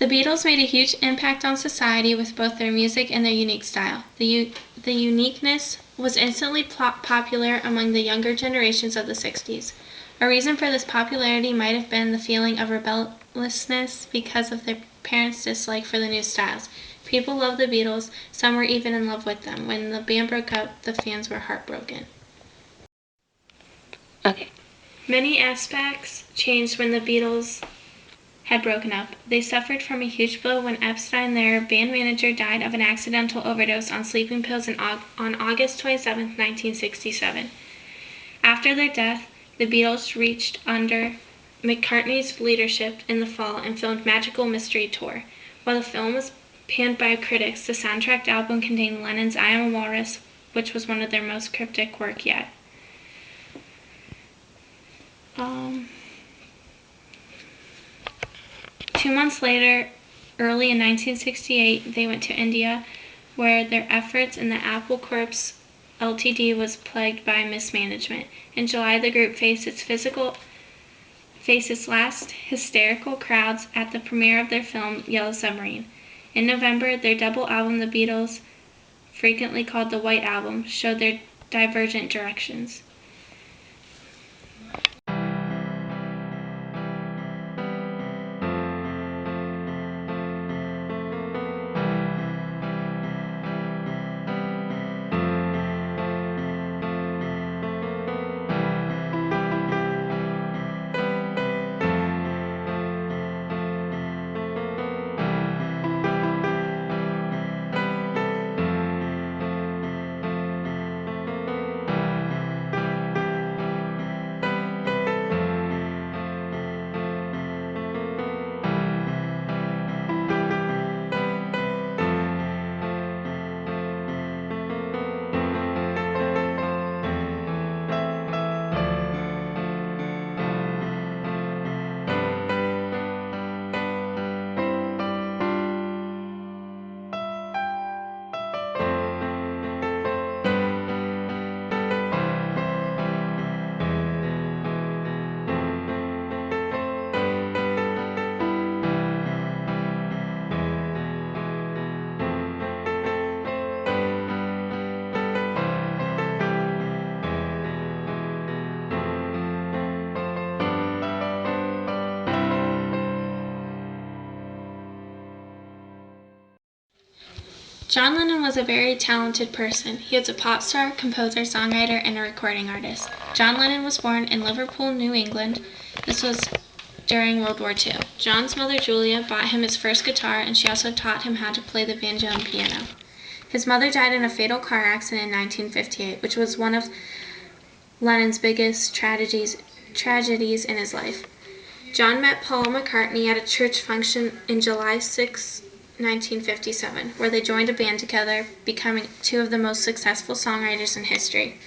The Beatles made a huge impact on society with both their music and their unique style. The uniqueness was instantly popular among the younger generations of the 60s. A reason for this popularity might have been the feeling of rebelliousness because of their parents' dislike for the new styles. People loved the Beatles, some were even in love with them. When the band broke up, the fans were heartbroken. Okay. Many aspects changed when the Beatles had broken up. They suffered from a huge blow when Epstein, their band manager, died of an accidental overdose on sleeping pills on August 27, 1967. After their death, the Beatles retreated under McCartney's leadership in the fall and filmed Magical Mystery Tour. While the film was panned by critics, the soundtrack album contained Lennon's I Am a Walrus, which was one of their most cryptic work yet. 2 months later, early in 1968, they went to India, where their efforts in the Apple Corps Ltd. Was plagued by mismanagement. In July, the group faced its last hysterical crowds at the premiere of their film Yellow Submarine. In November, their double album, The Beatles, frequently called the White Album, showed their divergent directions. John Lennon was a very talented person. He was a pop star, composer, songwriter, and a recording artist. John Lennon was born in Liverpool, New England. This was during World War II. John's mother, Julia, bought him his first guitar, and she also taught him how to play the banjo and piano. His mother died in a fatal car accident in 1958, which was one of Lennon's biggest tragedies in his life. John met Paul McCartney at a church function in July 6, 1957, where they joined a band together, becoming two of the most successful songwriters in history.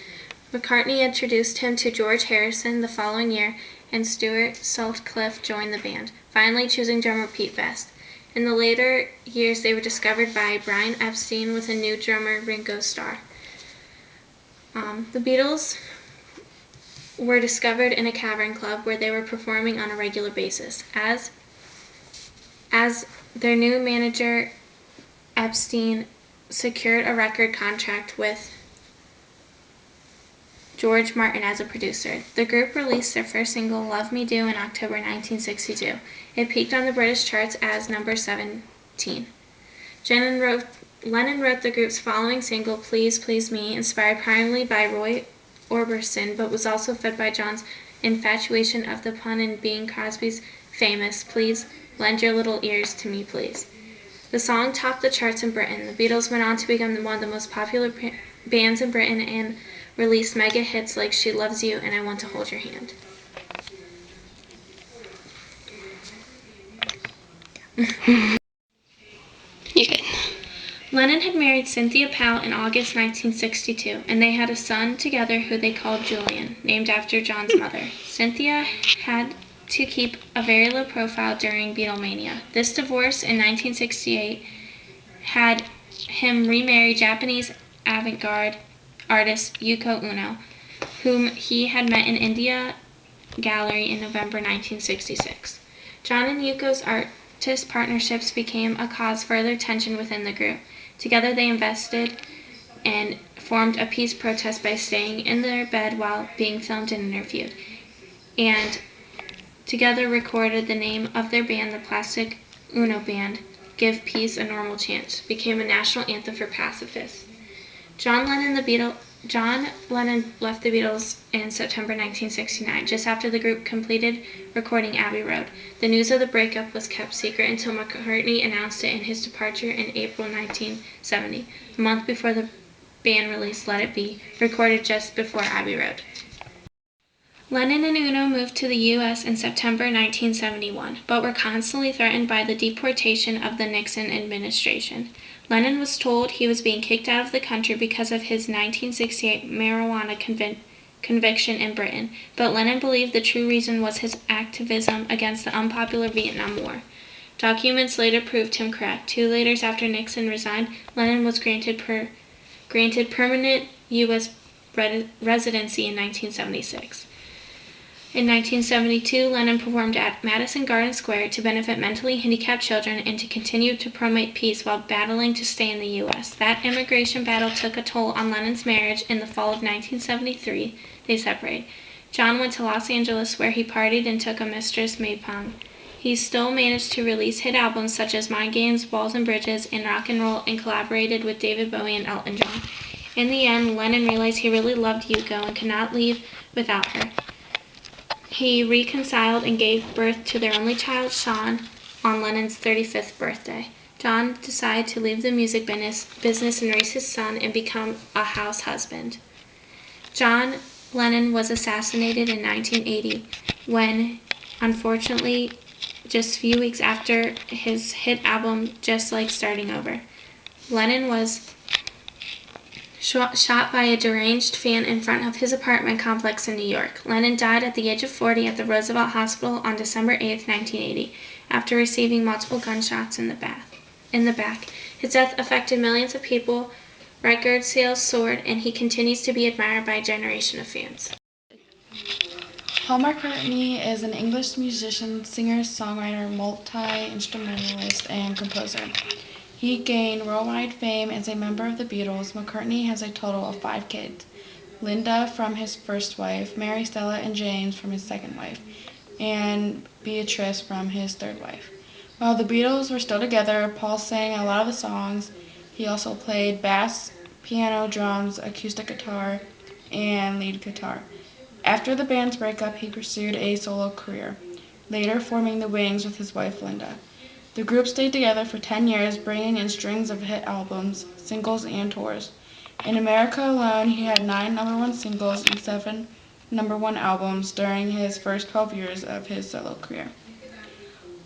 McCartney introduced him to George Harrison the following year, and Stuart Sutcliffe joined the band, finally choosing drummer Pete Best. In the later years, they were discovered by Brian Epstein with a new drummer, Ringo Starr. The Beatles were discovered in a cavern club where they were performing on a regular basis. As their new manager, Epstein, secured a record contract with George Martin as a producer. The group released their first single, Love Me Do, in October 1962. It peaked on the British charts as number 17. Lennon wrote the group's following single, Please Please Me, inspired primarily by Roy Orbison, but was also fed by John's infatuation of the pun in Bing Crosby's famous, Please Lend Your Little Ears to Me, Please. The song topped the charts in Britain. The Beatles went on to become one of the most popular bands in Britain and released mega hits like She Loves You and I Want to Hold Your Hand. You good. Lennon had married Cynthia Powell in August 1962, and they had a son together who they called Julian, named after John's mother. Cynthia had to keep a very low profile during Beatlemania. This divorce in 1968 had him remarry Japanese avant-garde artist Yoko Ono, whom he had met in India Gallery in November 1966. John and Yoko's art separatist partnerships became a cause of further tension within the group. Together they invested and formed a peace protest by staying in their bed while being filmed and interviewed, and together recorded the name of their band, the Plastic Ono Band. Give Peace a Normal Chance became a national anthem for pacifists. John Lennon left the Beatles in September 1969, just after the group completed recording Abbey Road. The news of the breakup was kept secret until McCartney announced it in his departure in April 1970, a month before the band released Let It Be, recorded just before Abbey Road. Lennon and Ono moved to the U.S. in September 1971, but were constantly threatened by the deportation of the Nixon administration. Lennon was told he was being kicked out of the country because of his 1968 marijuana conviction in Britain, but Lennon believed the true reason was his activism against the unpopular Vietnam War. Documents later proved him correct. 2 years after Nixon resigned, Lennon was granted permanent U.S. residency in 1976. In 1972, Lennon performed at Madison Garden Square to benefit mentally handicapped children and to continue to promote peace while battling to stay in the U.S. That immigration battle took a toll on Lennon's marriage. In the fall of 1973, they separated. John went to Los Angeles, where he partied and took a mistress, May Pang. He still managed to release hit albums such as Mind Games, Walls and Bridges, and Rock and Roll, and collaborated with David Bowie and Elton John. In the end, Lennon realized he really loved Yoko and could not leave without her. He reconciled and gave birth to their only child, Sean, on Lennon's 35th birthday. John decided to leave the music business and raise his son and become a house husband. John Lennon was assassinated in 1980 when, unfortunately, just a few weeks after his hit album, Just Like Starting Over. Lennon was shot by a deranged fan in front of his apartment complex in New York. Lennon died at the age of 40 at the Roosevelt Hospital on December 8, 1980, after receiving multiple gunshots in the back. His death affected millions of people, record sales soared, and he continues to be admired by a generation of fans. Paul McCartney is an English musician, singer, songwriter, multi-instrumentalist, and composer. He gained worldwide fame as a member of the Beatles. McCartney has a total of 5 kids: Linda from his first wife, Mary, Stella, and James from his second wife, and Beatrice from his third wife. While the Beatles were still together, Paul sang a lot of the songs. He also played bass, piano, drums, acoustic guitar, and lead guitar. After the band's breakup, he pursued a solo career, later forming the Wings with his wife Linda. The group stayed together for 10 years, bringing in strings of hit albums, singles, and tours. In America alone, he had 9 number-1 singles and 7 number-1 albums during his first 12 years of his solo career.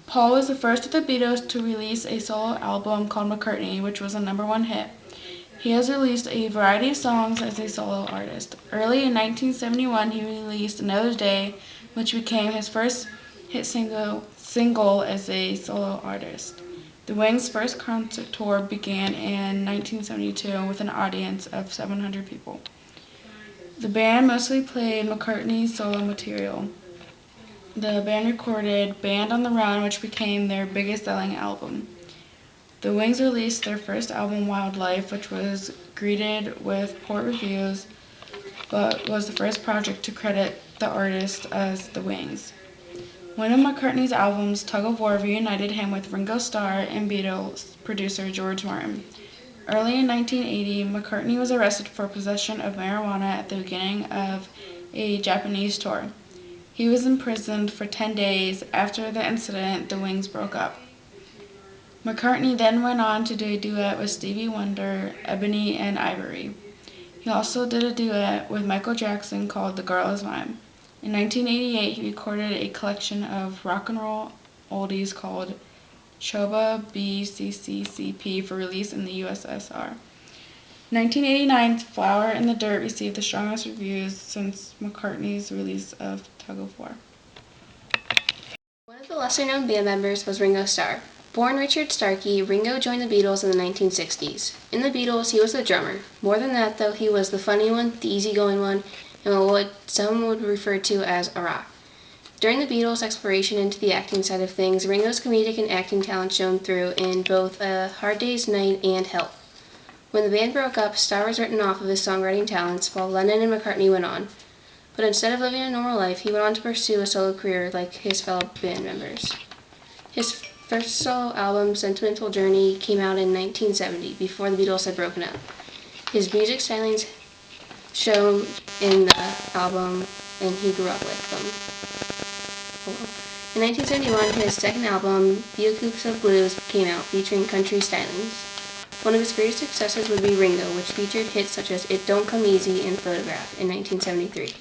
Paul was the first of the Beatles to release a solo album called McCartney, which was a number-1 hit. He has released a variety of songs as a solo artist. Early in 1971, he released Another Day, which became his first hit single as a solo artist. The Wings' first concert tour began in 1972 with an audience of 700 people. The band mostly played McCartney's solo material. The band recorded Band on the Run, which became their biggest selling album. The Wings released their first album, Wildlife, which was greeted with poor reviews, but was the first project to credit the artist as The Wings. One of McCartney's albums, Tug of War, reunited him with Ringo Starr and Beatles producer George Martin. Early in 1980, McCartney was arrested for possession of marijuana at the beginning of a Japanese tour. He was imprisoned for 10 days. After the incident, the Wings broke up. McCartney then went on to do a duet with Stevie Wonder, Ebony and Ivory. He also did a duet with Michael Jackson called The Girl Is Mine. In 1988, he recorded a collection of rock and roll oldies called Choba BCCCP for release in the USSR. 1989's Flower in the Dirt received the strongest reviews since McCartney's release of Tug of War. One of the lesser-known band members was Ringo Starr. Born Richard Starkey, Ringo joined the Beatles in the 1960s. In the Beatles, he was the drummer. More than that, though, he was the funny one, the easygoing one, and what some would refer to as a rock. During the Beatles' exploration into the acting side of things, Ringo's comedic and acting talent shone through in both A Hard Day's Night and Help. When the band broke up, Starr was written off of his songwriting talents while Lennon and McCartney went on. But instead of living a normal life, he went on to pursue a solo career like his fellow band members. His first solo album, Sentimental Journey, came out in 1970, before the Beatles had broken up. His music stylings shown in the album, and he grew up with them. In 1971, his second album, Beaucoups of Blues, came out, featuring country stylings. One of his greatest successes would be Ringo, which featured hits such as It Don't Come Easy and Photograph in 1973.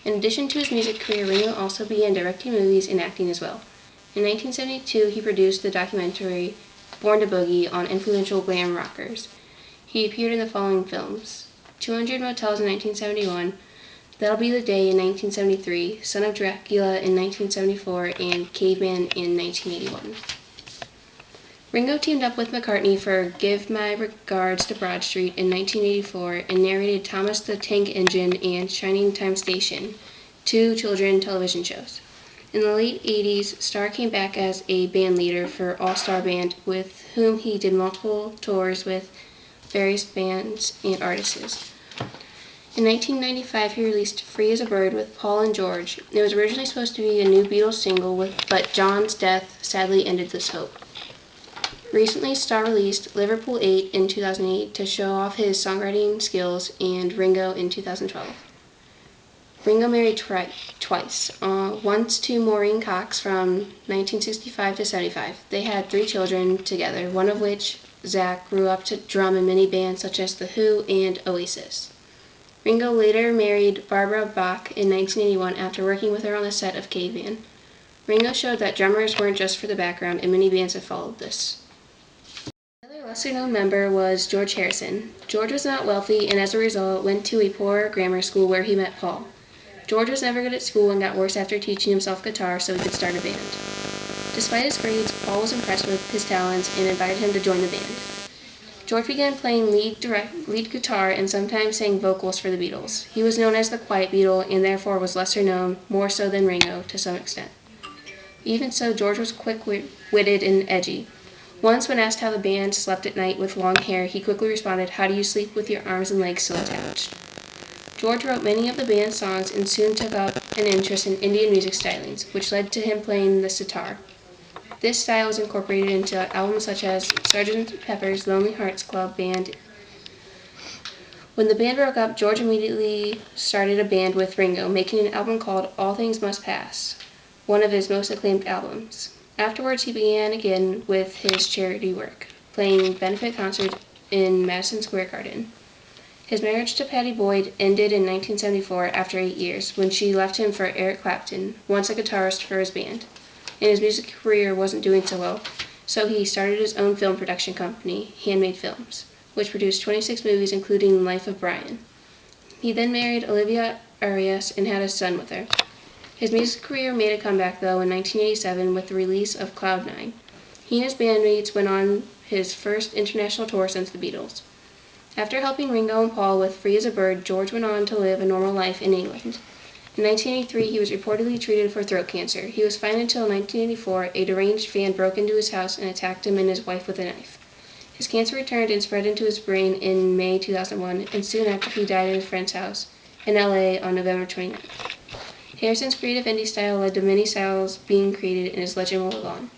In addition to his music career, Ringo also began directing movies and acting as well. In 1972, he produced the documentary Born to Boogie on influential glam rockers. He appeared in the following films: 200 Motels in 1971, That'll Be the Day in 1973, Son of Dracula in 1974, and Caveman in 1981. Ringo teamed up with McCartney for Give My Regards to Broad Street in 1984 and narrated Thomas the Tank Engine and Shining Time Station, two children's television shows. In the late 80s, Starr came back as a band leader for All Star Band, with whom he did multiple tours with various bands and artists. In 1995, he released Free as a Bird with Paul and George. It was originally supposed to be a new Beatles single, but John's death sadly ended this hope. Recently, Starr released Liverpool 8 in 2008 to show off his songwriting skills, and Ringo in 2012. Ringo married twice, once to Maureen Cox from 1965 to 75. They had 3 children together, one of which, Zach, grew up to drum in many bands such as The Who and Oasis. Ringo later married Barbara Bach in 1981 after working with her on the set of Caveman. Ringo showed that drummers weren't just for the background, and many bands have followed this. Another lesser-known member was George Harrison. George was not wealthy and as a result went to a poor grammar school where he met Paul. George was never good at school and got worse after teaching himself guitar so he could start a band. Despite his grades, Paul was impressed with his talents and invited him to join the band. George began playing lead guitar and sometimes sang vocals for the Beatles. He was known as the Quiet Beatle and therefore was lesser known, more so than Ringo to some extent. Even so, George was quick-witted and edgy. Once, when asked how the band slept at night with long hair, he quickly responded, "How do you sleep with your arms and legs still attached?" George wrote many of the band's songs and soon took up an interest in Indian music stylings, which led to him playing the sitar. This style was incorporated into albums such as Sgt. Pepper's Lonely Hearts Club Band. When the band broke up, George immediately started a band with Ringo, making an album called All Things Must Pass, one of his most acclaimed albums. Afterwards, he began again with his charity work, playing benefit concerts in Madison Square Garden. His marriage to Pattie Boyd ended in 1974 after 8 years, when she left him for Eric Clapton, once a guitarist for his band. And his music career wasn't doing so well, so he started his own film production company, Handmade Films, which produced 26 movies including Life of Brian. He then married Olivia Arias and had a son with her. His music career made a comeback, though, in 1987 with the release of Cloud 9. He and his bandmates went on his first international tour since the Beatles. After helping Ringo and Paul with Free as a Bird, George went on to live a normal life in England. In 1983, he was reportedly treated for throat cancer. He was fine until 1984, a deranged fan broke into his house and attacked him and his wife with a knife. His cancer returned and spread into his brain in May 2001, and soon after he died at his friend's house in LA on November 29th. Harrison's creative indie style led to many styles being created, and his legend will live on.